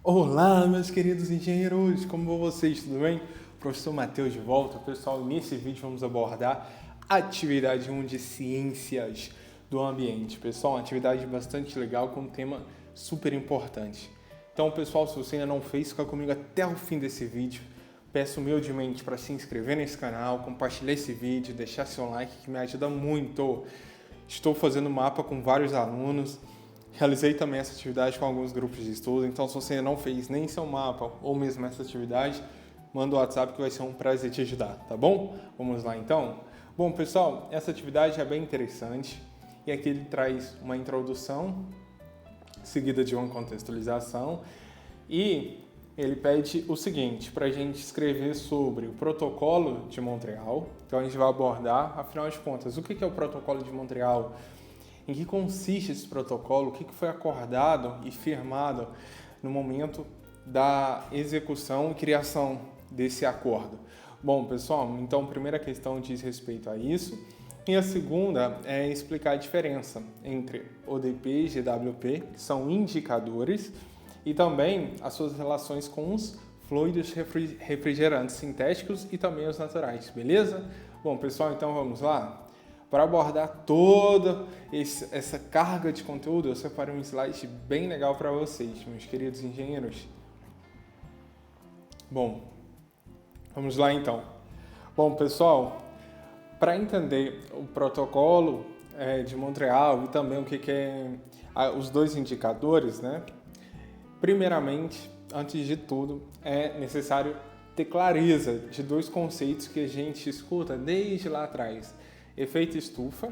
Olá, meus queridos engenheiros, como vão vocês? Tudo bem? Professor Matheus de volta. Pessoal, nesse vídeo vamos abordar a atividade 1 de Ciências do Ambiente. Pessoal, uma atividade bastante legal com um tema super importante. Então, pessoal, se você ainda não fez, fica comigo até o fim desse vídeo. Peço humildemente para se inscrever nesse canal, compartilhar esse vídeo, deixar seu like que me ajuda muito. Estou fazendo mapa com vários alunos. Realizei também essa atividade com alguns grupos de estudo, então se você ainda não fez nem seu mapa ou mesmo essa atividade, manda o WhatsApp que vai ser um prazer te ajudar, tá bom? Vamos lá então? Bom, pessoal, essa atividade é bem interessante e aqui ele traz uma introdução seguida de uma contextualização e ele pede o seguinte, para a gente escrever sobre o Protocolo de Montreal. Então a gente vai abordar, afinal de contas, o que é o Protocolo de Montreal? Em que consiste esse protocolo? O que foi acordado e firmado no momento da execução e criação desse acordo? Bom, pessoal, então a primeira questão diz respeito a isso. E a segunda é explicar a diferença entre ODP e GWP, que são indicadores, e também as suas relações com os fluidos refrigerantes sintéticos e também os naturais, beleza? Bom, pessoal, então vamos lá? Para abordar toda essa carga de conteúdo, eu separei um slide bem legal para vocês, meus queridos engenheiros. Bom, vamos lá então. Bom, pessoal, para entender o protocolo de Montreal e também o que é os dois indicadores, né? Primeiramente, antes de tudo, é necessário ter clareza de dois conceitos que a gente escuta desde lá atrás: efeito estufa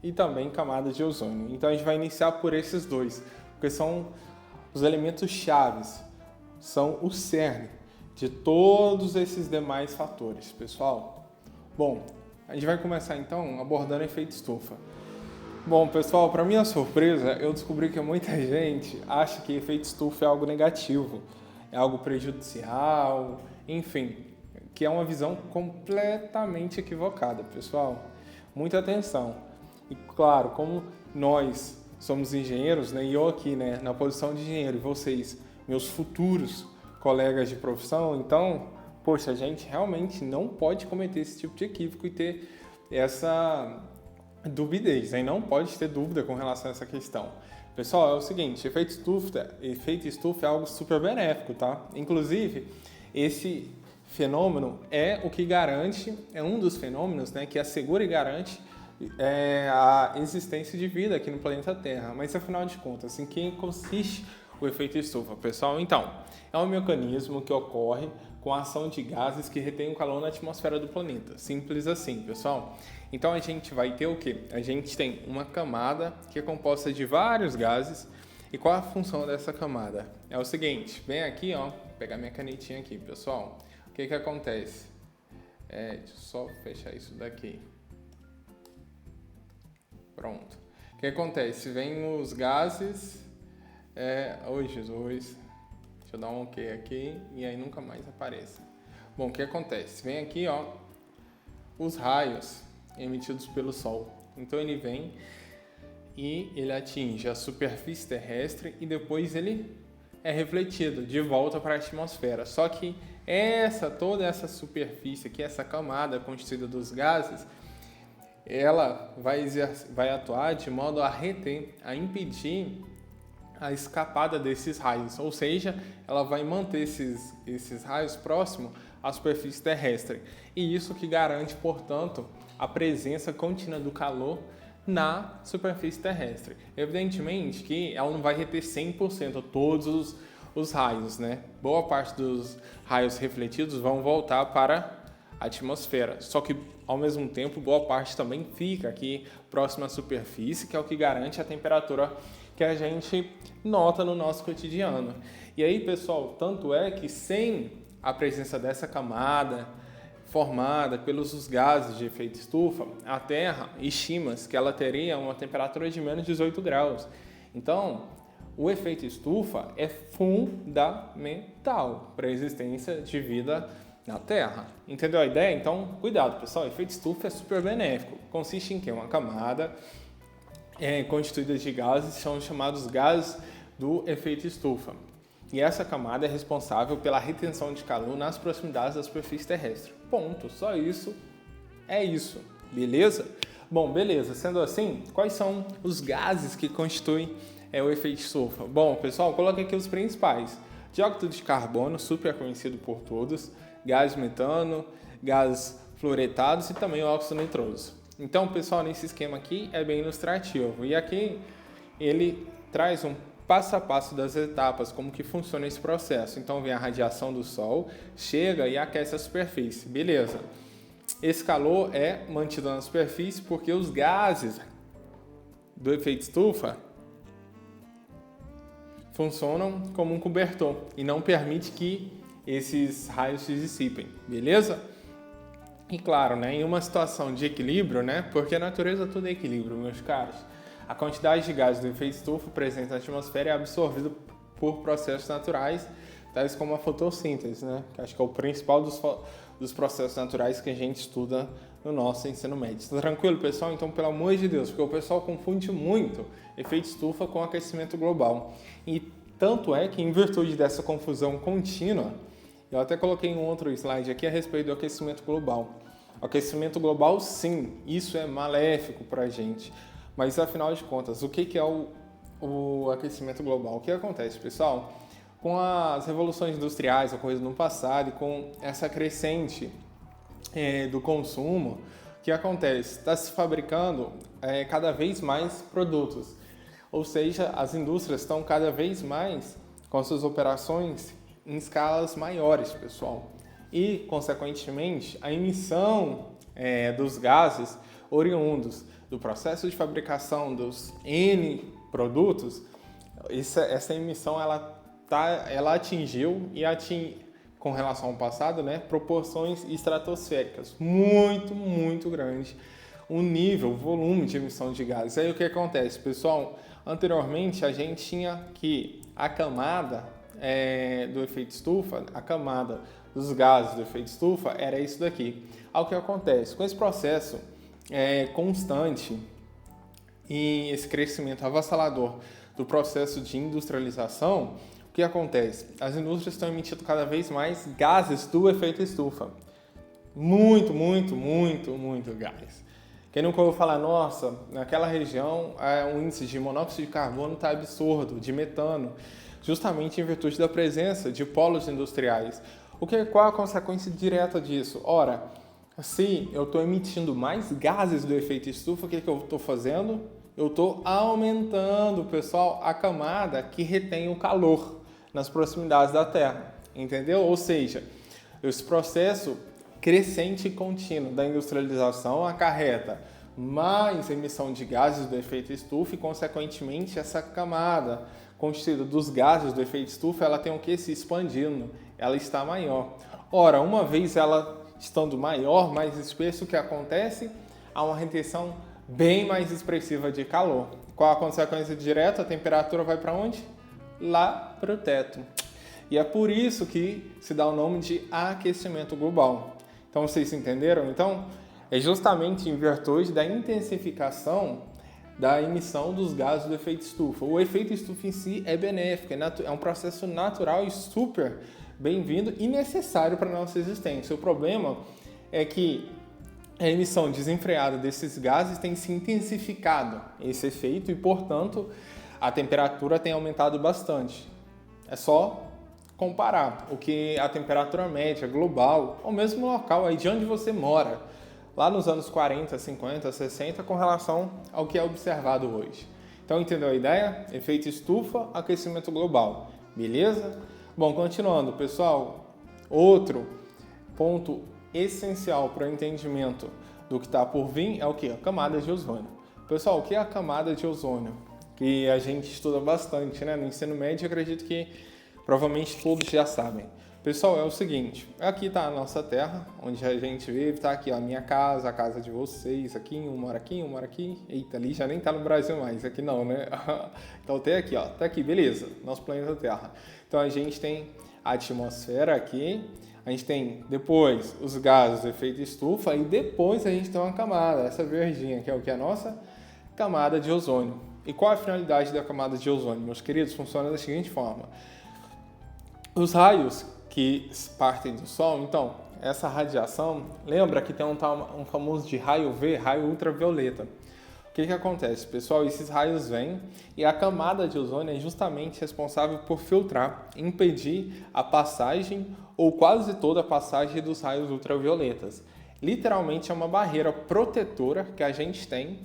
e também camada de ozônio. Então a gente vai iniciar por esses dois, porque são os elementos chaves, são o cerne de todos esses demais fatores, pessoal. Bom, a gente vai começar então abordando efeito estufa. Bom, pessoal, para minha surpresa, eu descobri que muita gente acha que efeito estufa é algo negativo, é algo prejudicial, enfim, que é uma visão completamente equivocada, pessoal. Muita atenção. E claro, como nós somos engenheiros, né, e eu aqui, né, na posição de engenheiro, e vocês, meus futuros colegas de profissão, então, poxa, a gente realmente não pode cometer esse tipo de equívoco e ter essa dubidez, né? Não pode ter dúvida com relação a essa questão. Pessoal, é o seguinte, efeito estufa é algo super benéfico, tá? Inclusive, esse fenômeno é o que garante, é um dos fenômenos, né, que assegura e garante a existência de vida aqui no planeta Terra. Mas, afinal de contas, em que consiste o efeito estufa, pessoal? Então, é um mecanismo que ocorre com a ação de gases que retêm o calor na atmosfera do planeta. Simples assim, pessoal. Então, a gente vai ter o quê? A gente tem uma camada que é composta de vários gases. E qual a função dessa camada? É o seguinte, vem aqui, ó, vou pegar minha canetinha aqui, pessoal. O que acontece? Deixa eu só fechar isso daqui. Pronto. O que acontece? Vem os gases. Oi, Jesus. Deixa eu dar um OK aqui e aí nunca mais apareça. Bom, o que acontece? Vem aqui, ó, os raios emitidos pelo Sol. Então ele vem e ele atinge a superfície terrestre e depois ele é refletido de volta para a atmosfera. Só que toda essa superfície aqui, essa camada constituída dos gases, ela vai atuar de modo a reter, a impedir a escapada desses raios, ou seja, ela vai manter esses raios próximos à superfície terrestre. E isso que garante, portanto, a presença contínua do calor na superfície terrestre. Evidentemente que ela não vai reter 100% todos os raios, né? Boa parte dos raios refletidos vão voltar para a atmosfera, só que ao mesmo tempo boa parte também fica aqui próxima à superfície, que é o que garante a temperatura que a gente nota no nosso cotidiano. E aí, pessoal, tanto é que sem a presença dessa camada formada pelos gases de efeito estufa, a Terra estima-se que ela teria uma temperatura de menos 18 graus. Então, o efeito estufa é fundamental para a existência de vida na Terra. Entendeu a ideia? Então, cuidado, pessoal. O efeito estufa é super benéfico. Consiste em quê? Uma camada constituída de gases, são chamados gases do efeito estufa. E essa camada é responsável pela retenção de calor nas proximidades da superfície terrestre. Ponto. Só isso é isso. Beleza? Bom, beleza. Sendo assim, quais são os gases que constituem o efeito estufa? Bom, pessoal, coloquei aqui os principais. Dióxido de carbono, super conhecido por todos, gás metano, gás fluoretados e também o óxido nitroso. Então, pessoal, nesse esquema aqui é bem ilustrativo. E aqui ele traz um passo a passo das etapas, como que funciona esse processo. Então, vem a radiação do Sol, chega e aquece a superfície. Beleza. Esse calor é mantido na superfície porque os gases do efeito estufa funcionam como um cobertor e não permite que esses raios se dissipem, beleza? E claro, né, em uma situação de equilíbrio, né, porque a natureza tudo é equilíbrio, meus caros, a quantidade de gases do efeito estufa presente na atmosfera é absorvida por processos naturais, tais como a fotossíntese, né, que acho que é o principal dos processos naturais que a gente estuda no nosso ensino médio. Tá tranquilo, pessoal? Então, pelo amor de Deus, porque o pessoal confunde muito efeito estufa com aquecimento global. E tanto é que, em virtude dessa confusão contínua, eu até coloquei um outro slide aqui a respeito do aquecimento global. O aquecimento global, sim, isso é maléfico para a gente. Mas, afinal de contas, o que é o aquecimento global? O que acontece, pessoal? Com as revoluções industriais ocorridas no passado e com essa crescente do consumo, o que acontece? Está se fabricando cada vez mais produtos. Ou seja, as indústrias estão cada vez mais com suas operações em escalas maiores, pessoal. E, consequentemente, a emissão dos gases oriundos do processo de fabricação dos N produtos, essa emissão ela atingiu com relação ao passado, né, proporções estratosféricas, muito, muito grande, o volume de emissão de gases. Aí o que acontece, pessoal? Anteriormente a gente tinha que a camada do efeito estufa, a camada dos gases do efeito estufa era isso daqui. Aí o que acontece? Com esse processo constante e esse crescimento avassalador do processo de industrialização, o que acontece? As indústrias estão emitindo cada vez mais gases do efeito estufa. Muito, muito, muito, muito gás. Quem nunca ouviu falar, nossa, naquela região o índice de monóxido de carbono está absurdo, de metano, justamente em virtude da presença de polos industriais. Qual a consequência direta disso? Ora, se eu estou emitindo mais gases do efeito estufa, o que eu estou fazendo? Eu estou aumentando, pessoal, a camada que retém o calor nas proximidades da Terra, entendeu? Ou seja, esse processo crescente e contínuo da industrialização acarreta mais emissão de gases do efeito estufa e, consequentemente, essa camada constituída dos gases do efeito estufa, ela tem o que? Se expandindo, ela está maior. Ora, uma vez ela estando maior, mais espesso, o que acontece? Há uma retenção bem mais expressiva de calor. Qual a consequência direta? A temperatura vai para onde? Lá para o teto. E é por isso que se dá o nome de aquecimento global. Então, vocês entenderam? Então, é justamente em virtude da intensificação da emissão dos gases do efeito estufa. O efeito estufa em si é benéfico, é um processo natural e super bem-vindo e necessário para a nossa existência. O problema é que a emissão desenfreada desses gases tem se intensificado esse efeito e, portanto, a temperatura tem aumentado bastante. É só comparar o que a temperatura média global, ou mesmo local aí de onde você mora, lá nos anos 40, 50, 60, com relação ao que é observado hoje. Então, entendeu a ideia? Efeito estufa, aquecimento global. Beleza? Bom, continuando, pessoal, outro ponto essencial para o entendimento do que está por vir é o que? A camada de ozônio. Pessoal, o que é a camada de ozônio? Que a gente estuda bastante, né? No ensino médio, acredito que provavelmente todos já sabem. Pessoal, é o seguinte, aqui está a nossa terra, onde a gente vive, está aqui a minha casa, a casa de vocês, aqui, um mora aqui, um mora aqui. Eita, ali já nem está no Brasil mais, aqui não, né? Então tem aqui, ó, tá aqui, beleza, nosso planeta Terra. Então a gente tem a atmosfera aqui, a gente tem depois os gases do efeito estufa e depois a gente tem uma camada, essa verdinha, que é o que? A nossa camada de ozônio. E qual a finalidade da camada de ozônio, meus queridos? Funciona da seguinte forma. Os raios que partem do Sol, então, essa radiação, lembra que tem um famoso de raio V, raio ultravioleta. O que acontece, pessoal? Esses raios vêm e a camada de ozônio é justamente responsável por filtrar, impedir a passagem ou quase toda a passagem dos raios ultravioletas. Literalmente é uma barreira protetora que a gente tem,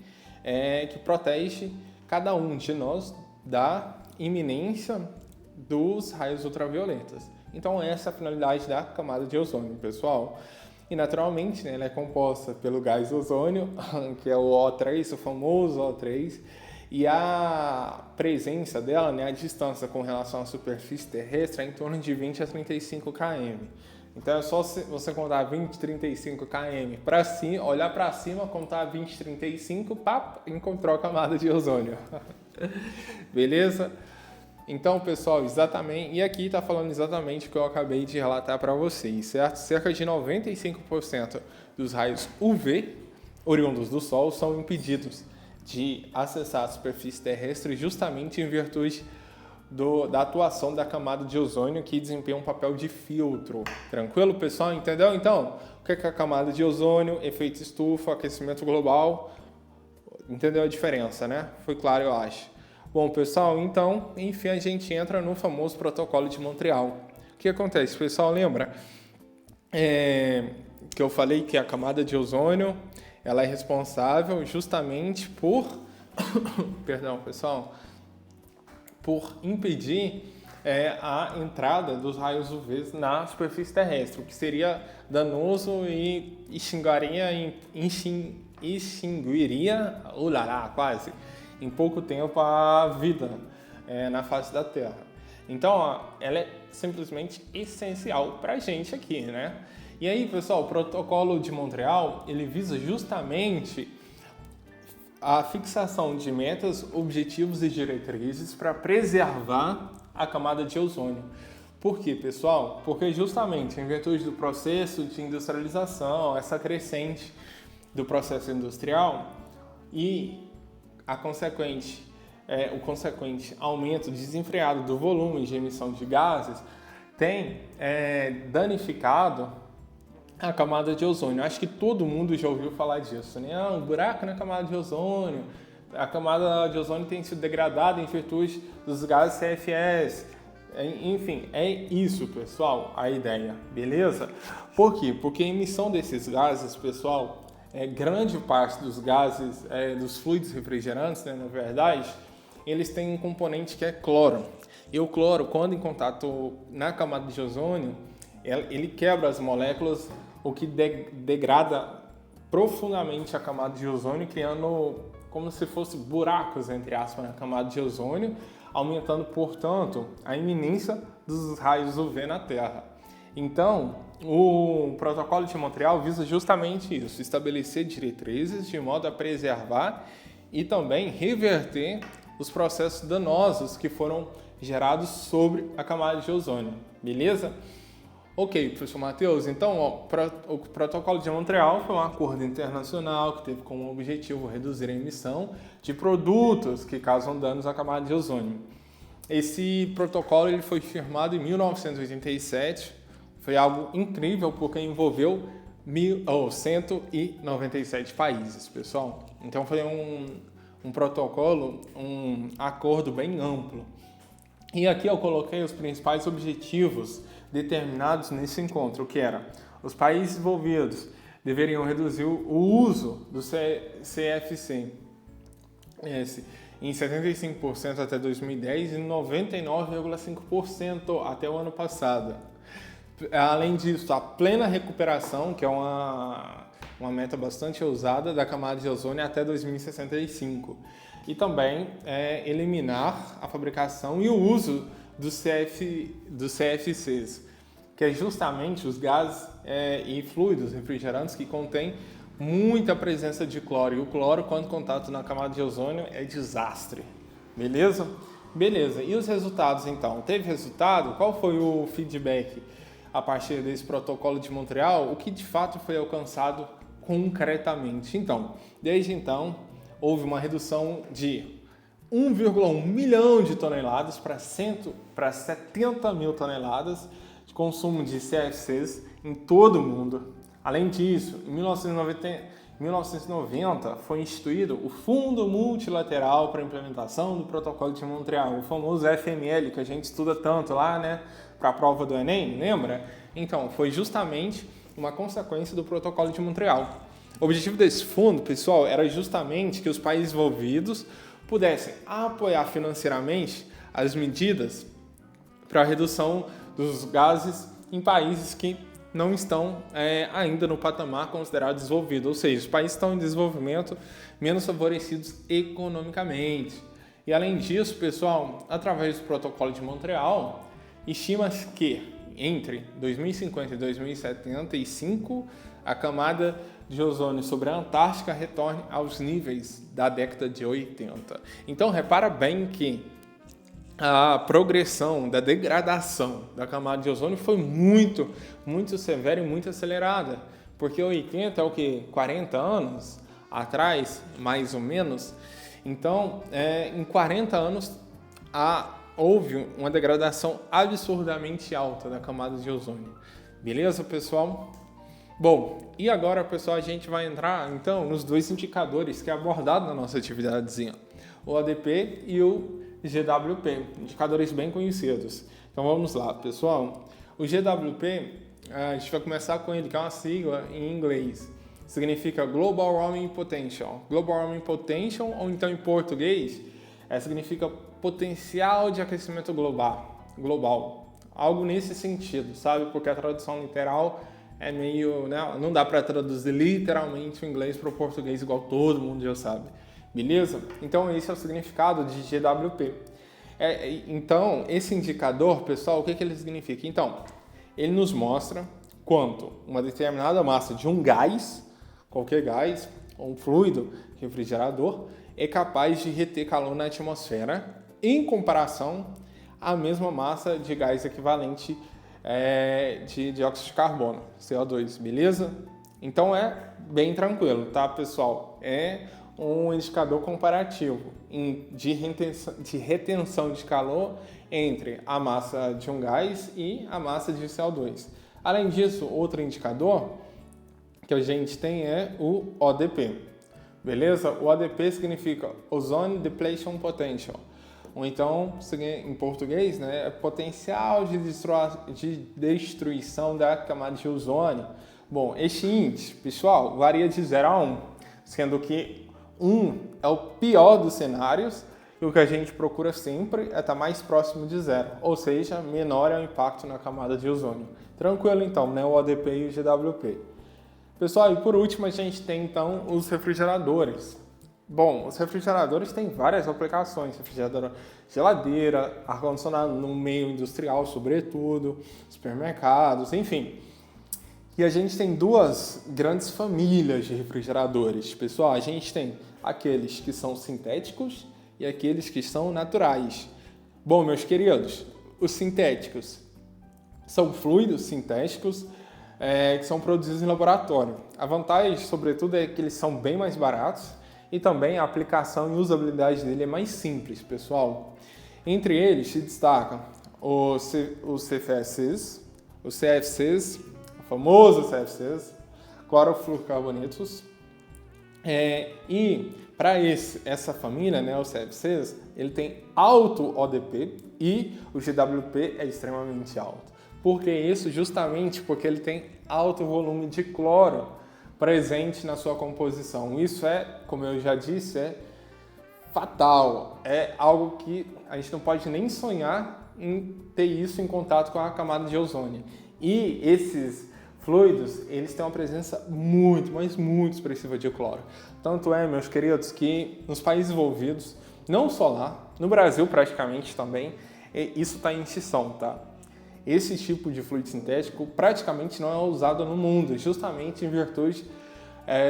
que protege cada um de nós da iminência dos raios ultravioletas. Então essa é a finalidade da camada de ozônio, pessoal. E naturalmente, né, ela é composta pelo gás ozônio, que é o O3, o famoso O3, e a presença dela, né, a distância com relação à superfície terrestre é em torno de 20 a 35 km. Então é só você contar 20, 35 km para cima, olhar para cima, contar 20, 35, pá, encontrou a camada de ozônio. Beleza? Então, pessoal, exatamente, e aqui está falando exatamente o que eu acabei de relatar para vocês, certo? Cerca de 95% dos raios UV, oriundos do Sol, são impedidos de acessar a superfície terrestre justamente em virtude da atuação da camada de ozônio, que desempenha um papel de filtro. Tranquilo, pessoal? Entendeu? Então, o que é a camada de ozônio, efeito estufa, aquecimento global? Entendeu a diferença, né? Foi claro, eu acho. Bom, pessoal, então, enfim, a gente entra no famoso Protocolo de Montreal. O que acontece, pessoal? Lembra que eu falei que a camada de ozônio ela é responsável justamente por perdão, pessoal, por impedir a entrada dos raios UV na superfície terrestre, o que seria danoso e extinguiria, quase, em pouco tempo a vida na face da Terra. Então, ó, ela é simplesmente essencial para a gente aqui, né? E aí, pessoal, o Protocolo de Montreal, ele visa justamente a fixação de metas, objetivos e diretrizes para preservar a camada de ozônio. Por quê, pessoal? Porque justamente em virtude do processo de industrialização, essa crescente do processo industrial e o consequente aumento desenfreado do volume de emissão de gases tem danificado a camada de ozônio. Acho que todo mundo já ouviu falar disso, né? Um buraco na camada de ozônio. A camada de ozônio tem sido degradada em virtude dos gases CFS. Enfim, é isso, pessoal, a ideia, beleza? Por quê? Porque a emissão desses gases, pessoal, grande parte dos gases, dos fluidos refrigerantes, né, na verdade, eles têm um componente que é cloro. E o cloro, quando em contato na camada de ozônio, ele quebra as moléculas, o que degrada profundamente a camada de ozônio, criando como se fosse buracos, entre aspas, na camada de ozônio, aumentando, portanto, a iminência dos raios UV na Terra. Então, o Protocolo de Montreal visa justamente isso, estabelecer diretrizes de modo a preservar e também reverter os processos danosos que foram gerados sobre a camada de ozônio, beleza? Ok, professor Matheus, então o Protocolo de Montreal foi um acordo internacional que teve como objetivo reduzir a emissão de produtos que causam danos à camada de ozônio. Esse protocolo ele foi firmado em 1987, foi algo incrível porque envolveu 197 países, pessoal. Então foi um protocolo, um acordo bem amplo. E aqui eu coloquei os principais objetivos determinados nesse encontro, que era: os países envolvidos deveriam reduzir o uso do CFC em 75% até 2010 e 99,5% até o ano passado. Além disso, a plena recuperação, que é uma meta bastante ousada, da camada de ozônio até 2065. E também eliminar a fabricação e o uso dos CFCs, que é justamente os gases e fluidos refrigerantes que contêm muita presença de cloro. E o cloro, quando contato na camada de ozônio, é desastre. Beleza? Beleza. E os resultados, então? Teve resultado? Qual foi o feedback a partir desse protocolo de Montreal? O que de fato foi alcançado concretamente? Então, desde então, houve uma redução de 1,1 milhão de toneladas para 70 mil toneladas de consumo de CFCs em todo o mundo. Além disso, em 1990 foi instituído o Fundo Multilateral para a Implementação do Protocolo de Montreal, o famoso FML, que a gente estuda tanto lá, né, para a prova do Enem, lembra? Então, foi justamente uma consequência do Protocolo de Montreal. O objetivo desse fundo, pessoal, era justamente que os países envolvidos pudessem apoiar financeiramente as medidas para a redução dos gases em países que não estão ainda no patamar considerado desenvolvido, ou seja, os países estão em desenvolvimento menos favorecidos economicamente. E além disso, pessoal, através do Protocolo de Montreal, estima-se que entre 2050 e 2075 a camada de ozônio sobre a Antártica retorne aos níveis da década de 80. Então, repara bem que a progressão da degradação da camada de ozônio foi muito severa e muito acelerada, porque 80 é o que? 40 anos atrás, mais ou menos. Então, em 40 anos, houve uma degradação absurdamente alta da camada de ozônio. Beleza, pessoal? Bom, e agora, pessoal, a gente vai entrar, então, nos dois indicadores que é abordado na nossa atividadezinha, o ADP e o GWP, indicadores bem conhecidos. Então vamos lá, pessoal. O GWP, a gente vai começar com ele, que é uma sigla em inglês. Significa Global Warming Potential. Global Warming Potential, ou então em português, significa potencial de aquecimento global. Algo nesse sentido, sabe? Porque a tradução literal é meio, né? Não dá para traduzir literalmente o inglês para o português igual todo mundo já sabe. Beleza? Então, esse é o significado de GWP. Então, esse indicador, pessoal, o que ele significa? Então, ele nos mostra quanto uma determinada massa de um gás, qualquer gás, ou um fluido refrigerador, é capaz de reter calor na atmosfera em comparação à mesma massa de gás equivalente de dióxido de carbono, CO2, beleza? Então, é bem tranquilo, tá, pessoal? É um indicador comparativo de retenção de calor entre a massa de um gás e a massa de CO2. Além disso, outro indicador que a gente tem é o ODP. Beleza? O ODP significa Ozone Depletion Potential. Ou então, em português, né, é potencial de destruição da camada de ozônio. Bom, este índice, pessoal, varia de 0 a 1, sendo que 1 é o pior dos cenários e o que a gente procura sempre é estar mais próximo de 0, ou seja, menor é o impacto na camada de ozônio. Tranquilo então, né? O ODP e o GWP. Pessoal, e por último a gente tem então os refrigeradores. Bom, os refrigeradores têm várias aplicações, refrigerador, geladeira, ar-condicionado no meio industrial, sobretudo, supermercados, enfim. E a gente tem duas grandes famílias de refrigeradores. Pessoal, a gente tem aqueles que são sintéticos e aqueles que são naturais. Bom, meus queridos, os sintéticos são fluidos sintéticos que são produzidos em laboratório. A vantagem, sobretudo, é que eles são bem mais baratos e também a aplicação e usabilidade dele é mais simples, pessoal. Entre eles se destacam os CFCs, famosos CFCs, clorofluorcarbonetos, e para essa família, né, os CFCs, ele tem alto ODP e o GWP é extremamente alto. Por que isso? Justamente porque ele tem alto volume de cloro presente na sua composição. Isso como eu já disse, é fatal. É algo que a gente não pode nem sonhar em ter isso em contato com a camada de ozônio. E esses fluidos, eles têm uma presença muito, mas muito expressiva de cloro. Tanto meus queridos, que nos países envolvidos, não só lá, no Brasil praticamente também, isso está em extinção, tá? Esse tipo de fluido sintético praticamente não é usado no mundo, justamente em virtude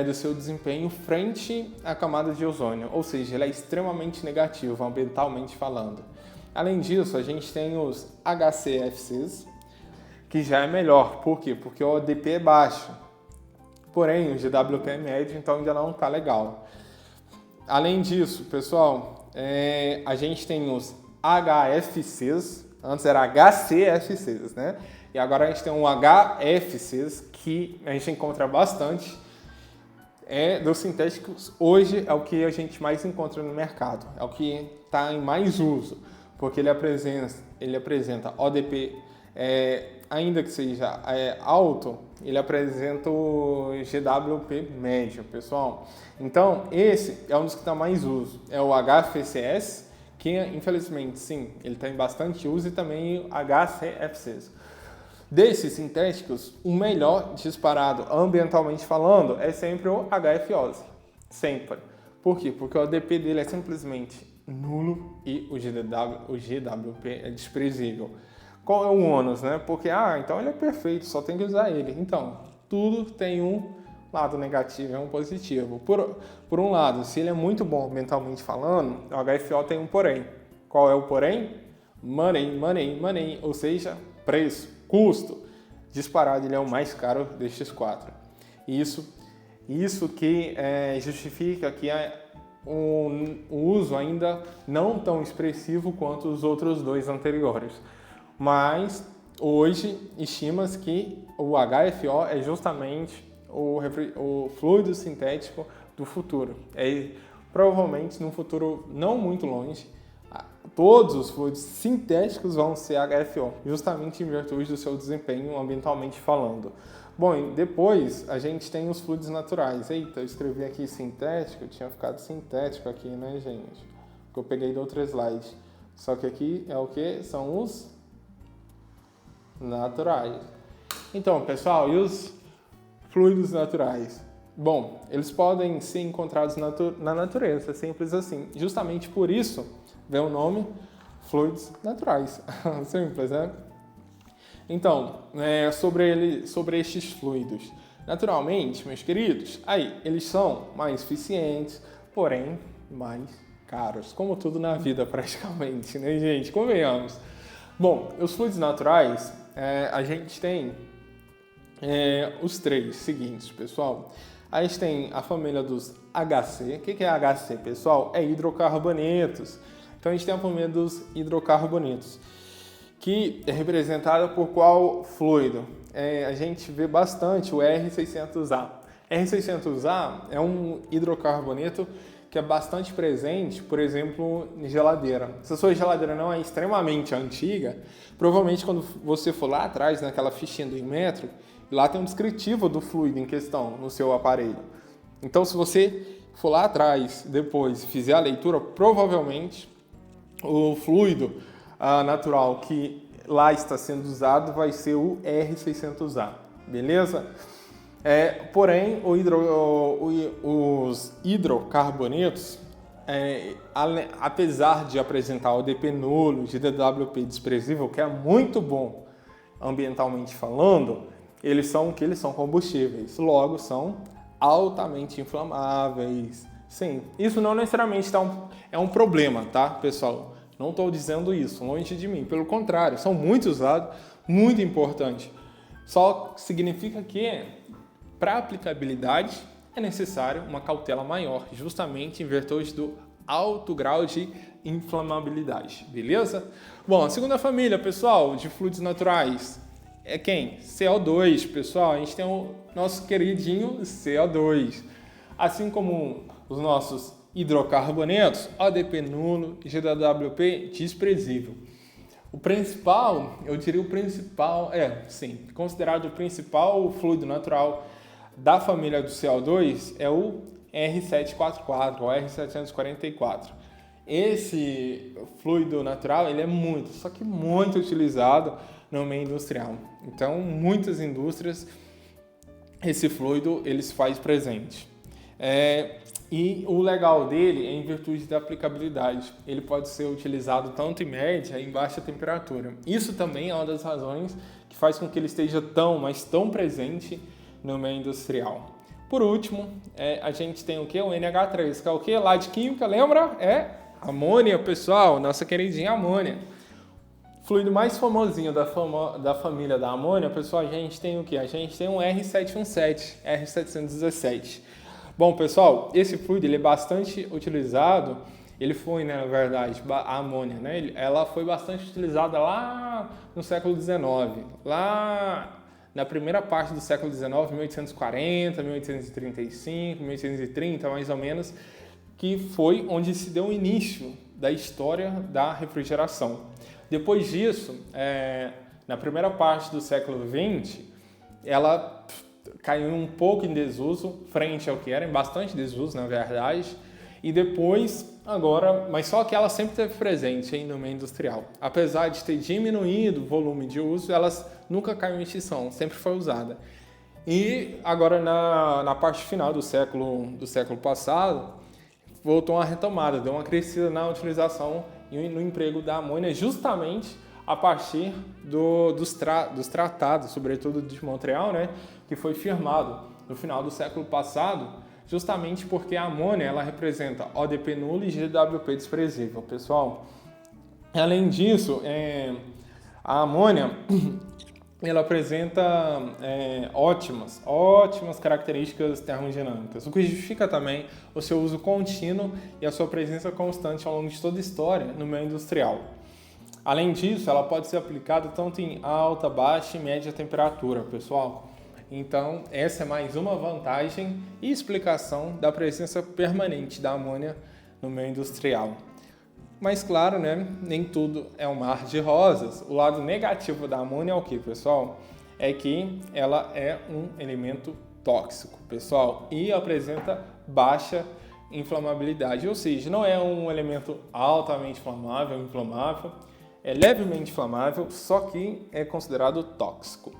do seu desempenho frente à camada de ozônio, ou seja, ele é extremamente negativo, ambientalmente falando. Além disso, a gente tem os HCFCs, que já é melhor. Por quê? Porque o ODP é baixo. Porém, o GWP é médio, então ainda não está legal. além disso, pessoal, a gente tem os HFCs, antes era HCFCs, né? E agora a gente tem um HFCs que a gente encontra bastante. Dos sintéticos, hoje é o que a gente mais encontra no mercado, é o que está em mais uso, porque ele apresenta ODP, ainda que seja alto, ele apresenta o GWP médio, pessoal. Então, esse é um dos que está mais uso, é o HFCS, que infelizmente, sim, ele está em bastante uso, e também o HCFCs. Desses sintéticos, o melhor disparado ambientalmente falando é sempre o HFOs. Sempre. Por quê? Porque o ADP dele é simplesmente nulo e o GWP é desprezível. Qual é o ônus, né? Porque, então ele é perfeito, só tem que usar ele. Então, tudo tem um lado negativo e um positivo. Por um lado, se ele é muito bom ambientalmente falando, o HFO tem um porém. Qual é o porém? Money, ou seja, preço, custo. Disparado, ele é o mais caro destes quatro. Isso que justifica que o uso ainda não tão expressivo quanto os outros dois anteriores. Mas hoje estima-se que o HFO é justamente o fluido sintético do futuro. Provavelmente, num futuro não muito longe, todos os fluidos sintéticos vão ser HFO, justamente em virtude do seu desempenho ambientalmente falando. Bom, e depois a gente tem os fluidos naturais. Eita, eu escrevi aqui sintético, tinha ficado sintético aqui, né, gente? Que eu peguei do outro slide. Só que aqui é o que? São os naturais. Então, pessoal, e os fluidos naturais? Bom, eles podem ser encontrados na natureza, simples assim. Justamente por isso vem o nome fluidos naturais. Simples, né? Então, sobre estes fluidos. Naturalmente, meus queridos, eles são mais eficientes, porém mais caros. Como tudo na vida, praticamente, né, gente? Convenhamos. Bom, os fluidos naturais, a gente tem os três seguintes, pessoal. A gente tem a família dos HC. O que é HC, pessoal? É hidrocarbonetos. Então, a gente tem a família dos hidrocarbonetos, que é representada por qual fluido? A gente vê bastante o R600A. R600A é um hidrocarboneto que é bastante presente, por exemplo, em geladeira. Se a sua geladeira não é extremamente antiga, provavelmente quando você for lá atrás, naquela fichinha do Inmetro, lá tem um descritivo do fluido em questão no seu aparelho. Então, se você for lá atrás, depois fizer a leitura, provavelmente o fluido natural que lá está sendo usado vai ser o R600A, beleza? Porém, os hidrocarbonetos, apesar de apresentar o ODP nulo, GWP desprezível, que é muito bom ambientalmente falando, eles são combustíveis, logo são altamente inflamáveis. Sim, isso não necessariamente é um problema, tá, pessoal? Não estou dizendo isso, longe de mim. Pelo contrário, são muito usados, muito importante. Só significa que, para aplicabilidade, é necessário uma cautela maior, justamente em virtude do alto grau de inflamabilidade, beleza? Bom, a segunda família, pessoal, de fluidos naturais é quem? CO2, pessoal. A gente tem o nosso queridinho CO2. Assim como os nossos hidrocarbonetos, ODP nulo e GWP desprezível. O principal, eu diria considerado o principal fluido natural da família do CO2 é o R744 ou R744. Esse fluido natural, ele é muito utilizado no meio industrial. Então, muitas indústrias, esse fluido, eles faz presente. E o legal dele é em virtude da aplicabilidade. Ele pode ser utilizado tanto em média e em baixa temperatura. Isso também é uma das razões que faz com que ele esteja tão presente no meio industrial. Por último, a gente tem o que? O NH3, que é o que? Lá de química, lembra? É amônia, pessoal, nossa queridinha amônia. Fluido mais famosinho da família da amônia, pessoal, a gente tem o que? A gente tem um R717, R717. Bom, pessoal, esse fluido ele é bastante utilizado, ele foi, né, na verdade, a amônia, né, ela foi bastante utilizada lá no século XIX, lá na primeira parte do século XIX, 1840, 1835, 1830, mais ou menos, que foi onde se deu o início da história da refrigeração. Depois disso, na primeira parte do século XX, ela caiu um pouco em desuso, frente ao que era, em bastante desuso, na verdade, e depois, agora, mas só que ela sempre esteve presente aí no meio industrial. Apesar de ter diminuído o volume de uso, elas nunca caiu em extinção, sempre foi usada. E agora, na parte final do século passado, voltou uma retomada, deu uma crescida na utilização e no emprego da amônia, justamente a partir dos tratados, sobretudo de Montreal, né, que foi firmado no final do século passado, justamente porque a amônia ela representa ODP nulo e GWP desprezível, pessoal. Além disso, a amônia ela apresenta ótimas características termodinâmicas, o que justifica também o seu uso contínuo e a sua presença constante ao longo de toda a história no meio industrial. Além disso, ela pode ser aplicada tanto em alta, baixa e média temperatura, pessoal. Então, essa é mais uma vantagem e explicação da presença permanente da amônia no meio industrial. Mas, claro, né, nem tudo é um mar de rosas. O lado negativo da amônia é o que, pessoal? É que ela é um elemento tóxico, pessoal, e apresenta baixa inflamabilidade, ou seja, não é um elemento altamente inflamável, é levemente inflamável, só que é considerado tóxico.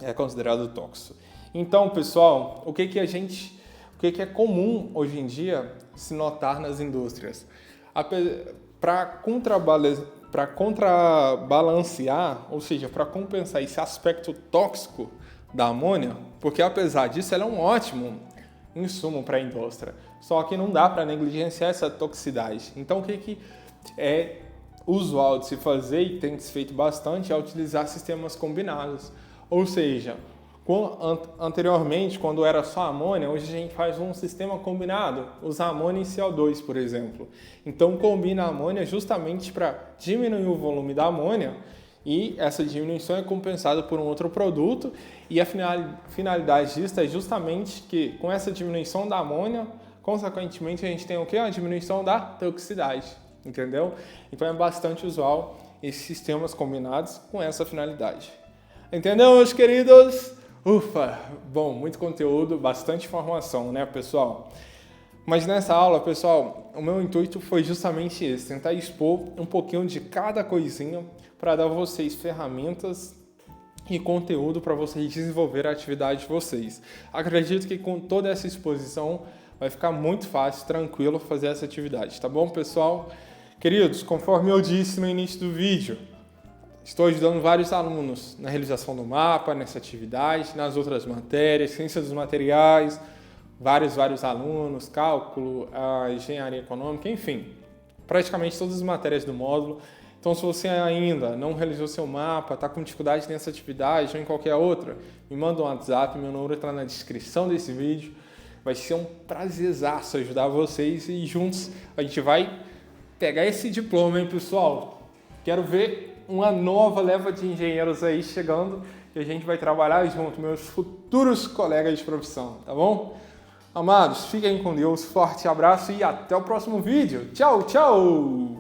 É considerado tóxico. Então, pessoal, o que é comum hoje em dia se notar nas indústrias? Para contrabalancear, ou seja, para compensar esse aspecto tóxico da amônia, porque apesar disso ela é um ótimo insumo para a indústria, só que não dá para negligenciar essa toxicidade. Então, o que é usual de se fazer e tem se feito bastante é utilizar sistemas combinados, ou seja, anteriormente, quando era só amônia, hoje a gente faz um sistema combinado, usa amônia e CO2, por exemplo. Então, combina a amônia justamente para diminuir o volume da amônia e essa diminuição é compensada por um outro produto e a finalidade disso é justamente que, com essa diminuição da amônia, consequentemente, a gente tem o quê? A diminuição da toxicidade, entendeu? Então, é bastante usual esses sistemas combinados com essa finalidade. Entendeu, meus queridos? Ufa! Bom, muito conteúdo, bastante informação, né, pessoal? Mas nessa aula, pessoal, o meu intuito foi justamente esse, tentar expor um pouquinho de cada coisinha para dar a vocês ferramentas e conteúdo para vocês desenvolver a atividade de vocês. Acredito que com toda essa exposição vai ficar muito fácil, tranquilo fazer essa atividade, tá bom, pessoal? Queridos, conforme eu disse no início do vídeo, estou ajudando vários alunos na realização do mapa, nessa atividade, nas outras matérias, ciência dos materiais, vários alunos, cálculo, a engenharia econômica, enfim, praticamente todas as matérias do módulo. Então, se você ainda não realizou seu mapa, está com dificuldade nessa atividade ou em qualquer outra, me manda um WhatsApp, meu número está na descrição desse vídeo. Vai ser um prazerzaço ajudar vocês e juntos a gente vai pegar esse diploma, hein, pessoal? Quero ver uma nova leva de engenheiros aí chegando e a gente vai trabalhar junto, meus futuros colegas de profissão, tá bom? Amados, fiquem com Deus, forte abraço e até o próximo vídeo. Tchau, tchau!